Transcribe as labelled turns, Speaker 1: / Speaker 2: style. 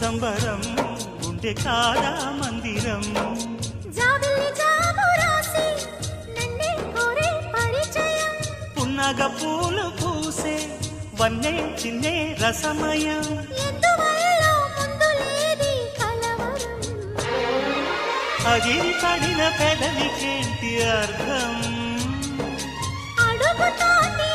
Speaker 1: సంబరం గుండె కాదా మందిరం పున్నగ పూలు పూసే వన్నే చిన్నే రసమయం అది పడిన పెదవికేంటి అర్థం
Speaker 2: అడుగుతోంది